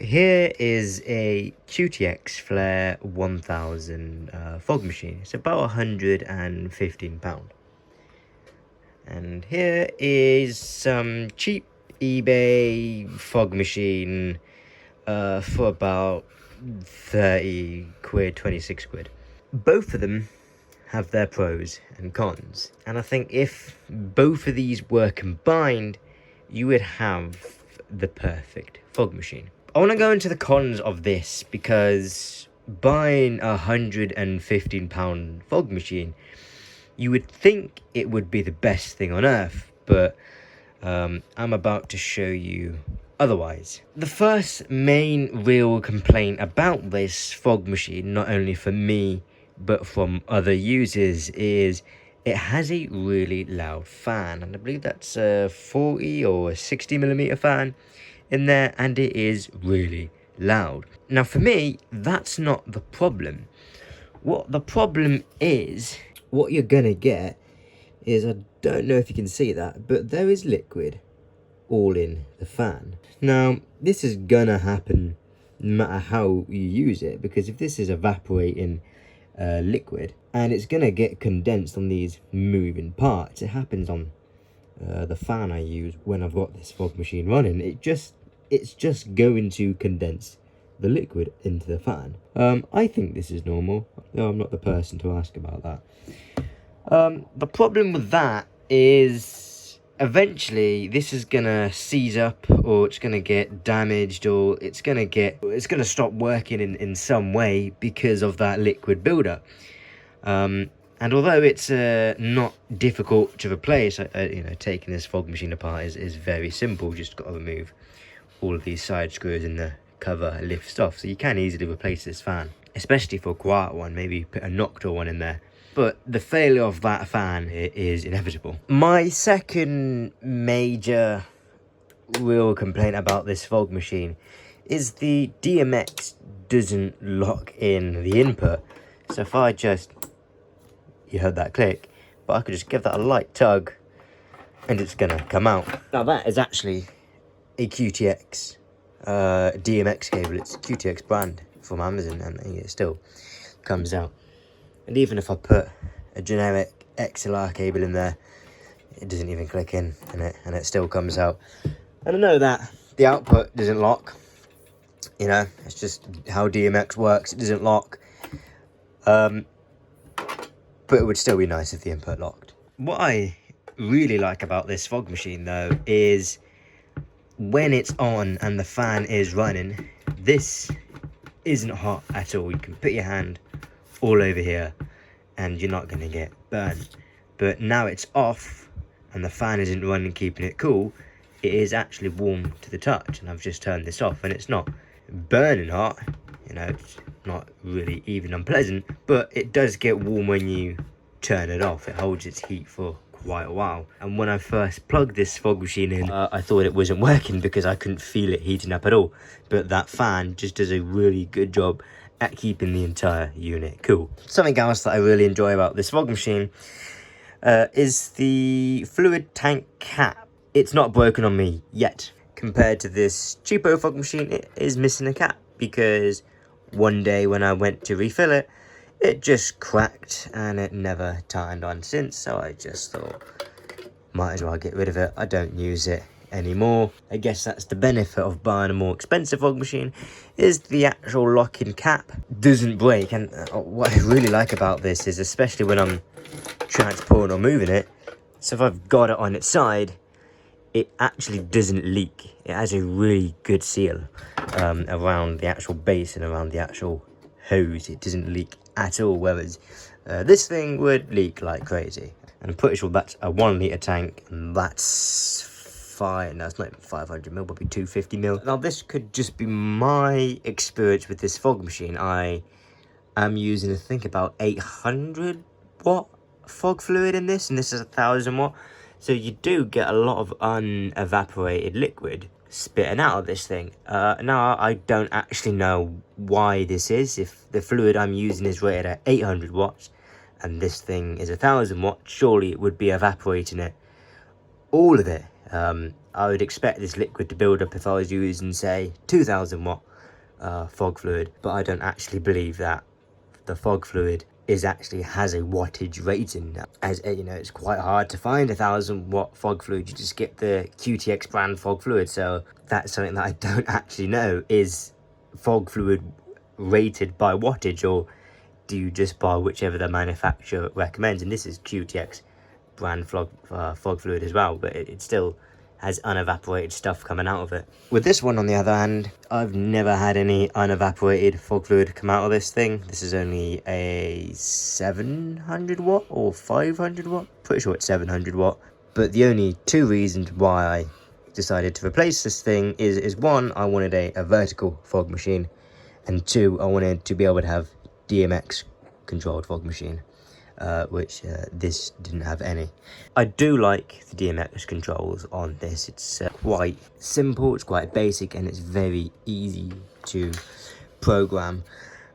here is a QTX Flare 1000 fog machine. It's about £115. And here is some cheap eBay fog machine for about 30 quid, 26 quid. Both of them have their pros and cons, and I think if both of these were combined, you would have the perfect fog machine. I want to go into the cons of this because buying a £115 fog machine, you would think it would be the best thing on earth, but I'm about to show you otherwise. The first main real complaint about this fog machine, not only for me but from other users, is it has a really loud fan, and I believe that's a 40 or a 60mm fan in there, and it is really loud. Now for me, that's not the problem. What the problem is, what you're gonna get is, I don't know if you can see that, but there is liquid all in the fan. Now this is gonna happen no matter how you use it, because if this is evaporating liquid and it's gonna get condensed on these moving parts, it happens on the fan I use when I've got this fog machine running. It's just going to condense the liquid into the fan. I think this is normal. No, I'm not the person to ask about that. The problem with that is eventually this is gonna seize up, or it's gonna get damaged, or it's gonna stop working in some way because of that liquid buildup. And although it's not difficult to replace, taking this fog machine apart is very simple. Just got to remove all of these side screws and the cover lifts off, so you can easily replace this fan, especially for a quiet one. Maybe put a Noctua one in there. But the failure of that fan is inevitable. My second major real complaint about this fog machine is the DMX doesn't lock in the input. So if I just, you heard that click, but I could just give that a light tug and it's gonna come out. Now that is actually a QTX DMX cable. It's a QTX brand from Amazon, and it still comes out. And even if I put a generic XLR cable in there, it doesn't even click in, and it still comes out. And I know that the output doesn't lock. It's just how DMX works. It doesn't lock. But it would still be nice if the input locked. What I really like about this fog machine, though, is when it's on and the fan is running, this isn't hot at all. You can put your hand all over here and you're not going to get burned. But now it's off and the fan isn't running, keeping it cool, it is actually warm to the touch. And I've just turned this off and it's not burning hot. It's not really even unpleasant, but it does get warm when you turn it off. It holds its heat for quite a while. And when I first plugged this fog machine in, I thought it wasn't working because I couldn't feel it heating up at all. But that fan just does a really good job at keeping the entire unit cool. Something else that I really enjoy about this fog machine is the fluid tank cap. It's not broken on me yet. Compared to this cheapo fog machine, it is missing a cap, because one day when I went to refill it, it just cracked and it never turned on since. So I just thought, might as well get rid of it. I don't use it anymore. I guess that's the benefit of buying a more expensive fog machine, is the actual lock-in cap doesn't break. And what I really like about this is, especially when I'm transporting or moving it, so if I've got it on its side, it actually doesn't leak. It has a really good seal around the actual base and around the actual hose. It doesn't leak at all, whereas this thing would leak like crazy. And I'm pretty sure that's a 1 litre tank, and that's fine. That's not even 500ml, probably 250ml. Now this could just be my experience with this fog machine. I am using, I think, about 800 watt fog fluid in this, and this is 1000 watt. So you do get a lot of unevaporated liquid spitting out of this thing. Now I don't actually know why this is. If the fluid I'm using is rated at 800 watts and this thing is 1000 watts, surely it would be evaporating it, all of it. I would expect this liquid to build up if I was using, say, 2000 watt fog fluid, but I don't actually believe that the fog fluid has a wattage rating. As you know, it's quite hard to find 1,000-watt fog fluid. You just get the QTX brand fog fluid, so that's something that I don't actually know. Is fog fluid rated by wattage, or do you just buy whichever the manufacturer recommends? And this is QTX brand fog fluid as well, but it still has unevaporated stuff coming out of it. With this one, on the other hand, I've never had any unevaporated fog fluid come out of this thing. This is only a 700 watt or 500 watt. Pretty sure it's 700 watt. But the only two reasons why I decided to replace this thing is one, I wanted a vertical fog machine, and two, I wanted to be able to have DMX controlled fog machine. Which this didn't have any. I do like the DMX controls on this. It's quite simple, it's quite basic, and it's very easy to program.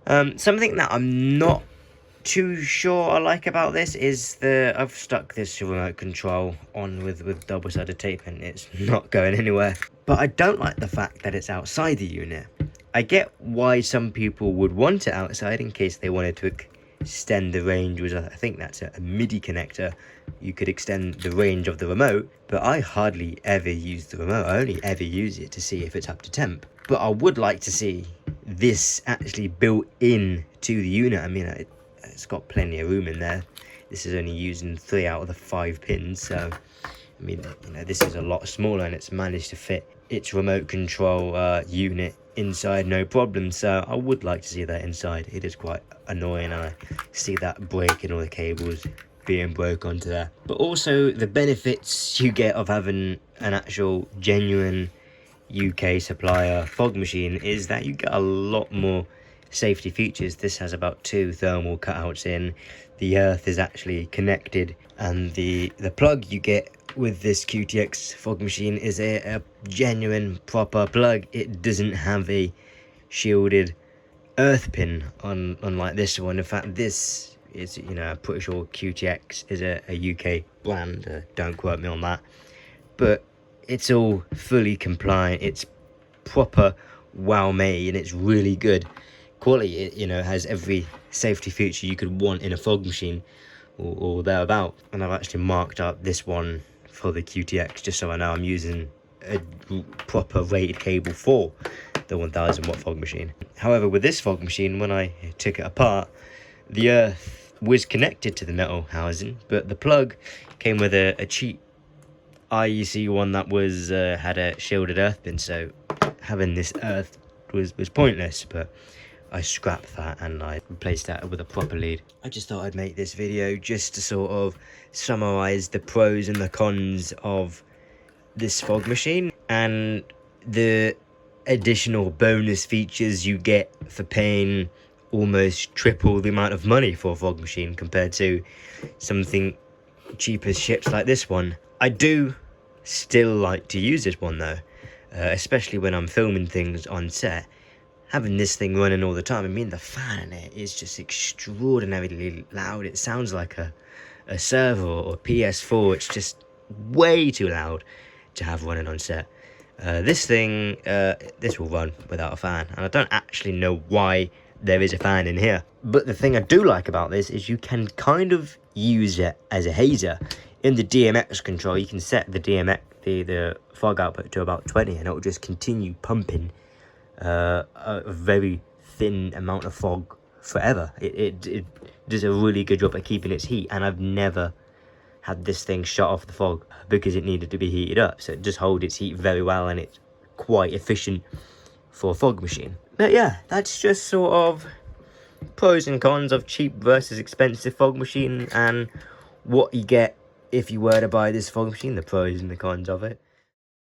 Something that I'm not too sure I like about this is I've stuck this remote control on with double-sided tape, and it's not going anywhere. But I don't like the fact that it's outside the unit. I get why some people would want it outside in case they wanted to extend the range, which I think that's a MIDI connector. You could extend the range of the remote, but I hardly ever use the remote. I only ever use it to see if it's up to temp. But I would like to see this actually built in to the unit. I mean, it's got plenty of room in there. This is only using 3 out of the 5 pins, so I mean, you know, this is a lot smaller, and it's managed to fit its remote control unit inside no problem. So I would like to see that inside. It is quite annoying. I see that break and all the cables being broke onto there. But also the benefits you get of having an actual genuine UK supplier fog machine is that you get a lot more safety features. This has about 2 thermal cutouts in. The earth is actually connected, and the plug you get with this QTX fog machine is a genuine proper plug. It doesn't have a shielded earth pin unlike this one. In fact, this is, you know, I'm pretty sure QTX is a UK brand. Don't quote me on that, but it's all fully compliant. It's proper well made, and it's really good quality. It, you know, has every safety feature you could want in a fog machine or thereabout. And I've actually marked up this one for the QTX just so I know I'm using a proper rated cable for the 1,000-watt fog machine. However, with this fog machine, when I took it apart, the earth was connected to the metal housing, but the plug came with a cheap IEC one that was had a shielded earth pin, so having this earth was pointless. But I scrapped that and I replaced that with a proper lead. I just thought I'd make this video just to sort of summarize the pros and the cons of this fog machine and the additional bonus features you get for paying almost triple the amount of money for a fog machine compared to something cheap as chips like this one. I do still like to use this one though, especially when I'm filming things on set. Having this thing running all the time, I mean, the fan in it is just extraordinarily loud. It sounds like a server or PS4. It's just way too loud to have running on set. This thing, this will run without a fan, and I don't actually know why there is a fan in here. But the thing I do like about this is you can kind of use it as a hazer. In the DMX control, you can set the DMX, the fog output to about 20, and it will just continue pumping a very thin amount of fog forever. It does a really good job at keeping its heat, and I've never had this thing shut off the fog because it needed to be heated up. So it just holds its heat very well, and it's quite efficient for a fog machine. But yeah, that's just sort of pros and cons of cheap versus expensive fog machine, and what you get if you were to buy this fog machine, the pros and the cons of it.